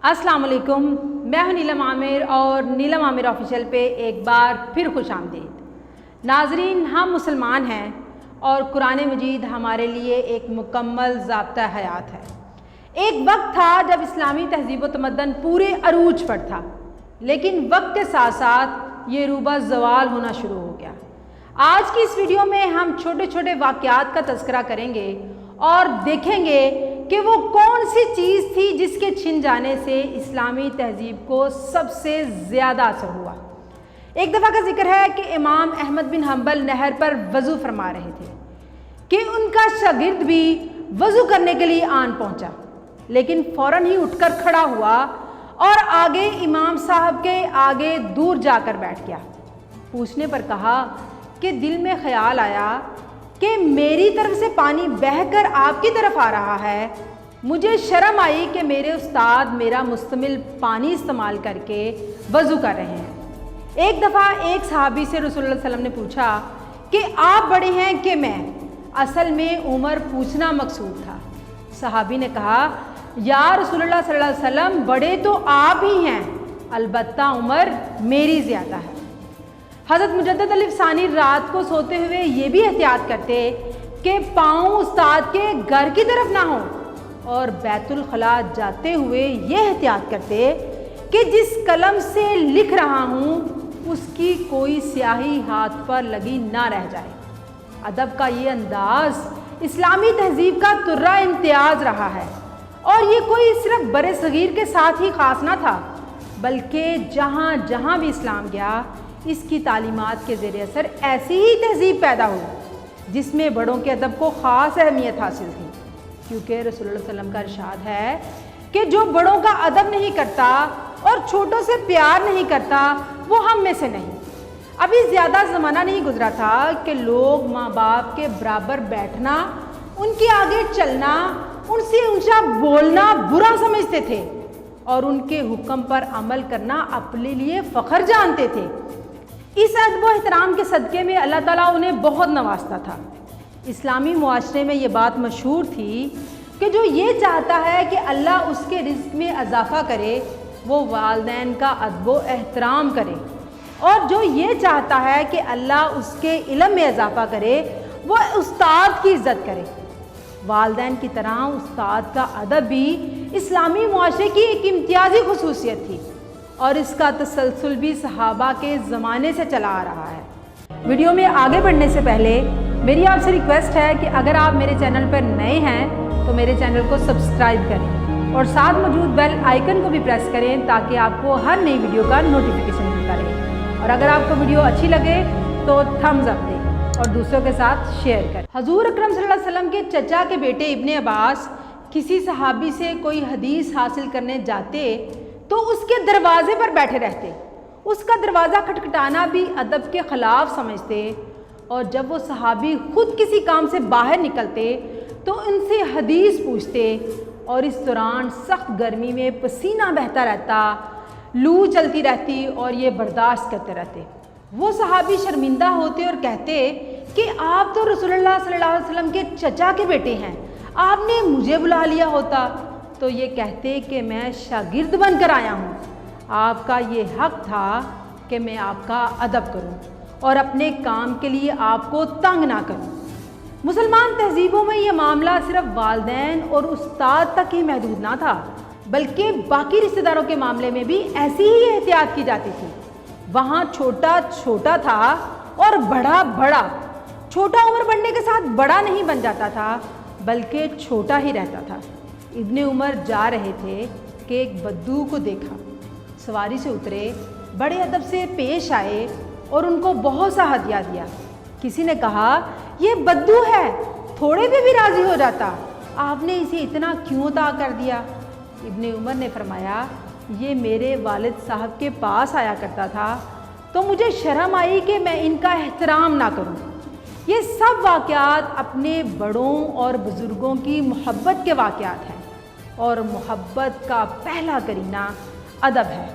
अस्सलाम वालेकुम, मैं हूं नीलम आमिर और नीलम आमिर ऑफिशियल पे एक बार फिर खुश आमदीद। नाजरीन, हम मुसलमान हैं और कुरान मजीद हमारे लिए एक मुकम्मल ज़ाब्ता हयात है। एक वक्त था जब इस्लामी तहज़ीब व तमद्दन पूरे अरूज पर था, लेकिन वक्त के साथ साथ ये रूबा ज़वाल होना शुरू हो गया। आज की इस वीडियो में हम छोटे छोटे वाक़यात का तज़किरा करेंगे और देखेंगे कि वो कौन सी चीज़ थी जिसके छिन जाने से इस्लामी तहज़ीब को सबसे ज़्यादा असर हुआ। एक दफ़ा का जिक्र है कि इमाम अहमद बिन हम्बल नहर पर वज़ू फरमा रहे थे कि उनका शागिर्द भी वज़ू करने के लिए आन पहुंचा, लेकिन फ़ौरन ही उठकर खड़ा हुआ और आगे इमाम साहब के आगे दूर जाकर बैठ गया। पूछने पर कहा कि दिल में ख्याल आया कि मेरी तरफ से पानी बहकर आपकी तरफ आ रहा है। मुझे शर्म आई कि मेरे उस्ताद मेरा मुस्तमिल पानी इस्तेमाल करके वज़ू कर रहे हैं। एक दफ़ा एक सहाबी से रसूलुल्लाह सल्लल्लाहु अलैहि वसल्लम ने पूछा कि आप बड़े हैं कि मैं? असल में उम्र पूछना मकसूद था। सहाबी ने कहा, या रसूलुल्लाह सल्लल्लाहु अलैहि वसल्लम, बड़े तो आप ही हैं, अलबत्ता उम्र मेरी ज़्यादा है। हज़रत मुजद्दिद अल-अफ़सानी रात को सोते हुए ये भी एहतियात करते कि पाँव उस्ताद के घर की तरफ ना हो, और बैतुल खला जाते हुए ये एहतियात करते कि जिस कलम से लिख रहा हूँ उसकी कोई स्याही हाथ पर लगी ना रह जाए। अदब का ये अंदाज़ इस्लामी तहज़ीब का तुर्रा इम्तियाज़ रहा है, और ये कोई सिर्फ बड़े सगीर के साथ ही ख़ास ना था, बल्कि जहाँ जहाँ भी इस्लाम गया इसकी तालीमात के ज़ेर असर ऐसी ही तहज़ीब पैदा हुई जिसमें बड़ों के अदब को ख़ास अहमियत हासिल थी। क्योंकि रसूलुल्लाह सल्लल्लाहु अलैहि वसल्लम का इरशाद है कि जो बड़ों का अदब नहीं करता और छोटों से प्यार नहीं करता वो हम में से नहीं। अभी ज़्यादा ज़माना नहीं गुजरा था कि लोग माँ बाप के बराबर बैठना, उनके आगे चलना, उनसे ऊंचा बोलना बुरा समझते थे और उनके हुक्म पर अमल करना अपने लिए फ़ख्र जानते थे। इस अदब व एहतराम के सदक़े में अल्लाह ताला उन्हें बहुत नवाजता था। इस्लामी मुआशरे में ये बात मशहूर थी कि जो ये चाहता है कि अल्लाह उसके रिज़्क़ में इजाफ़ा करे वो वालिदैन का अदब व एहतराम करे, और जो ये चाहता है कि अल्लाह उसके इल्म में इजाफ़ा करे वो उस्ताद की इज़्ज़त करे। वालिदैन की तरह उस्ताद का अदब भी इस्लामी मुआशरे की एक इम्तियाज़ी खुसूसियत थी, और इसका तसलसल भी सहाबा के ज़माने से चला आ रहा है। वीडियो में आगे बढ़ने से पहले मेरी आपसे रिक्वेस्ट है कि अगर आप मेरे चैनल पर नए हैं तो मेरे चैनल को सब्सक्राइब करें और साथ मौजूद बेल आइकन को भी प्रेस करें ताकि आपको हर नई वीडियो का नोटिफिकेशन मिलता रहे। और अगर आपको वीडियो अच्छी लगे तो थम्स अप दें और दूसरों के साथ शेयर करें। हजूर अकरम सल्लल्लाहु अलैहि वसल्लम के चचा के बेटे इब्ने अब्बास किसी सहाबी से कोई हदीस हासिल करने जाते तो उसके दरवाजे पर बैठे रहते। उसका दरवाज़ा खटखटाना भी अदब के ख़िलाफ़ समझते, और जब वो सहाबी ख़ुद किसी काम से बाहर निकलते तो उनसे हदीस पूछते, और इस दौरान सख्त गर्मी में पसीना बहता रहता, लू चलती रहती और ये बर्दाश्त करते रहते। वो सहाबी शर्मिंदा होते और कहते कि आप तो रसूलुल्लाह सल्लल्लाहु अलैहि वसल्लम के चचा के बेटे हैं, आपने मुझे बुला लिया होता। तो ये कहते कि मैं शागिर्द बनकर आया हूँ, आपका ये हक़ था कि मैं आपका अदब करूँ और अपने काम के लिए आपको तंग ना करूँ। मुसलमान तहज़ीबों में ये मामला सिर्फ वालिदैन और उस्ताद तक ही महदूद ना था, बल्कि बाकी रिश्तेदारों के मामले में भी ऐसी ही एहतियात की जाती थी। वहाँ छोटा छोटा था और बड़ा बड़ा। छोटा उम्र बढ़ने के साथ बड़ा नहीं बन जाता था, बल्कि छोटा ही रहता था। इब्ने उमर जा रहे थे कि एक बद्दू को देखा। सवारी से उतरे, बड़े अदब से पेश आए और उनको बहुत सा हदिया दिया। किसी ने कहा, ये बद्दू है, थोड़े पे भी राज़ी हो जाता, आपने इसे इतना क्यों अता कर दिया? इब्ने उमर ने फरमाया, ये मेरे वालिद साहब के पास आया करता था तो मुझे शर्म आई कि मैं इनका एहतराम ना करूं। ये सब वाक़यात अपने बड़ों और बुज़ुर्गों की मोहब्बत के वाक़यात हैं, और मोहब्बत का पहला करीना अदब है।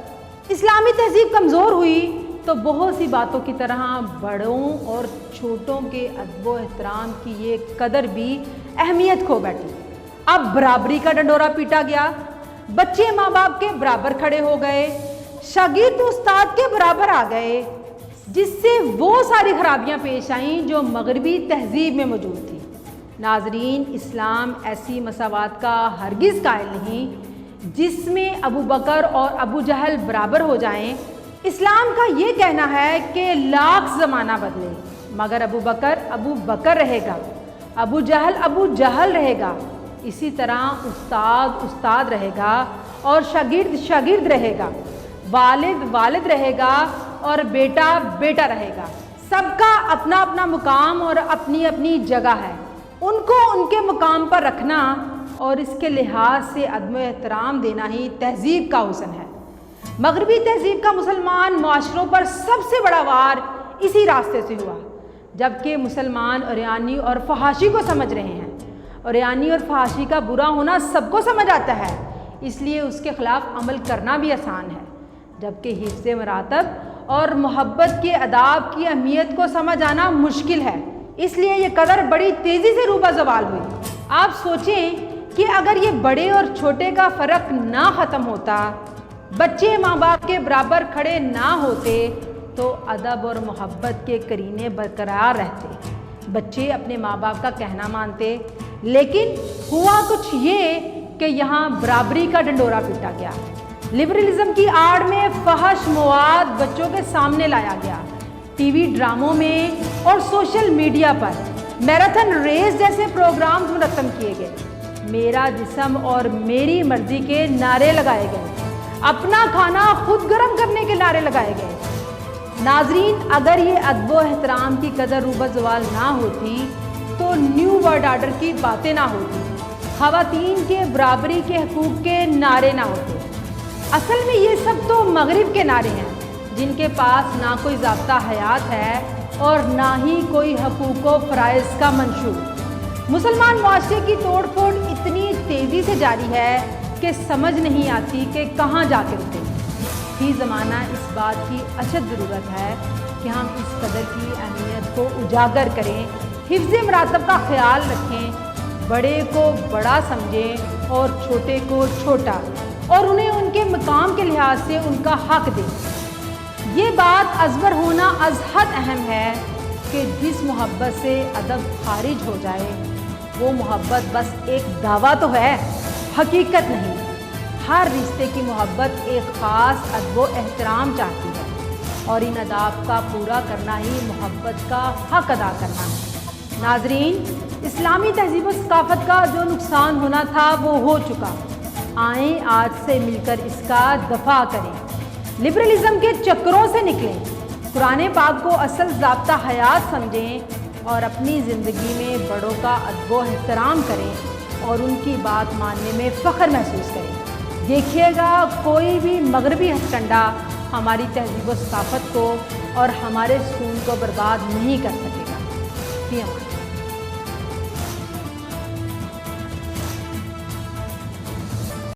इस्लामी तहज़ीब कमज़ोर हुई तो बहुत सी बातों की तरह बड़ों और छोटों के अदब व एहतराम की ये कदर भी अहमियत खो बैठी। अब बराबरी का डंडोरा पीटा गया। بچے ماں باپ کے برابر کھڑے ہو گئے، شاگرد استاد کے برابر آ گئے، جس سے وہ ساری خرابیاں پیش آئیں جو مغربی تہذیب میں موجود تھی۔ ناظرین، اسلام ایسی مساوات کا ہرگز قائل نہیں جس میں ابو بکر اور ابو جہل برابر ہو جائیں۔ اسلام کا یہ کہنا ہے کہ لاکھ زمانہ بدلے مگر ابو بکر رہے گا، ابو جہل رہے گا، اسی طرح استاد رہے گا اور شاگرد رہے گا، والد رہے گا اور بیٹا رہے گا۔ سب کا اپنا اپنا مقام اور اپنی اپنی جگہ ہے، ان کو ان کے مقام پر رکھنا اور اس کے لحاظ سے ادب و احترام دینا ہی تہذیب کا حسن ہے۔ مغربی تہذیب کا مسلمان معاشروں پر سب سے بڑا وار اسی راستے سے ہوا، جبکہ مسلمان عریانی اور فحاشی کو سمجھ رہے ہیں۔ عریانی اور فحاشی کا برا ہونا سب کو سمجھ آتا ہے، اس لیے اس کے خلاف عمل کرنا بھی آسان ہے، جبکہ حفظ مراتب اور محبت کے آداب کی اہمیت کو سمجھ آنا مشکل ہے، اس لیے یہ قدر بڑی تیزی سے روبہ زوال ہوئی۔ آپ سوچیں کہ اگر یہ بڑے اور چھوٹے کا فرق نہ ختم ہوتا، بچے ماں باپ کے برابر کھڑے نہ ہوتے تو ادب اور محبت کے قرینے برقرار رہتے، بچے اپنے ماں باپ کا کہنا مانتے۔ لیکن ہوا کچھ یہ کہ یہاں برابری کا ڈنڈورا پیٹا گیا، لبرلزم کی آڑ میں فحش مواد بچوں کے سامنے لایا گیا، ٹی وی ڈراموں میں اور سوشل میڈیا پر میراتھن ریس جیسے پروگرامز منظم کیے گئے، میرا جسم اور میری مرضی کے نعرے لگائے گئے، اپنا کھانا خود گرم کرنے کے نعرے لگائے گئے۔ ناظرین، اگر یہ ادب و احترام کی قدر روبہ زوال نہ ہوتی تو نیو ورلڈ آرڈر کی باتیں نہ ہوتی، خواتین کے برابری کے حقوق کے نعرے نہ ہوتے۔ اصل میں یہ سب تو مغرب کے نعرے ہیں، جن کے پاس نہ کوئی ضابطہ حیات ہے اور نہ ہی کوئی حقوق و فرائض کا منشور۔ مسلمان معاشرے کی توڑ پھوڑ اتنی تیزی سے جاری ہے کہ سمجھ نہیں آتی کہ کہاں جا کے رکے۔ فی زمانہ اس بات کی اشد ضرورت ہے کہ ہم اس قدر کی اہمیت کو اجاگر کریں، حفظ مراتب کا خیال رکھیں، بڑے کو بڑا سمجھیں اور چھوٹے کو چھوٹا، اور انہیں ان کے مقام کے لحاظ سے ان کا حق دیں۔ یہ بات ازبر ہونا از حد اہم ہے کہ جس محبت سے ادب خارج ہو جائے وہ محبت بس ایک دعویٰ تو ہے، حقیقت نہیں۔ ہر رشتے کی محبت ایک خاص ادب و احترام چاہتی ہے، اور ان آداب کا پورا کرنا ہی محبت کا حق ادا کرنا ہے۔ ناظرین، اسلامی تہذیب و ثقافت کا جو نقصان ہونا تھا وہ ہو چکا، آئیں آج سے مل کر اس کا دفاع کریں، لبرلزم کے چکروں سے نکلیں، قرآن پاک کو اصل ضابطہ حیات سمجھیں اور اپنی زندگی میں بڑوں کا ادب و احترام کریں اور ان کی بات ماننے میں فخر محسوس کریں۔ دیکھیے گا کوئی بھی مغربی ہتھ کنڈا ہماری تہذیب و ثقافت کو اور ہمارے سکون کو برباد نہیں کر سکے گا۔ فی امان۔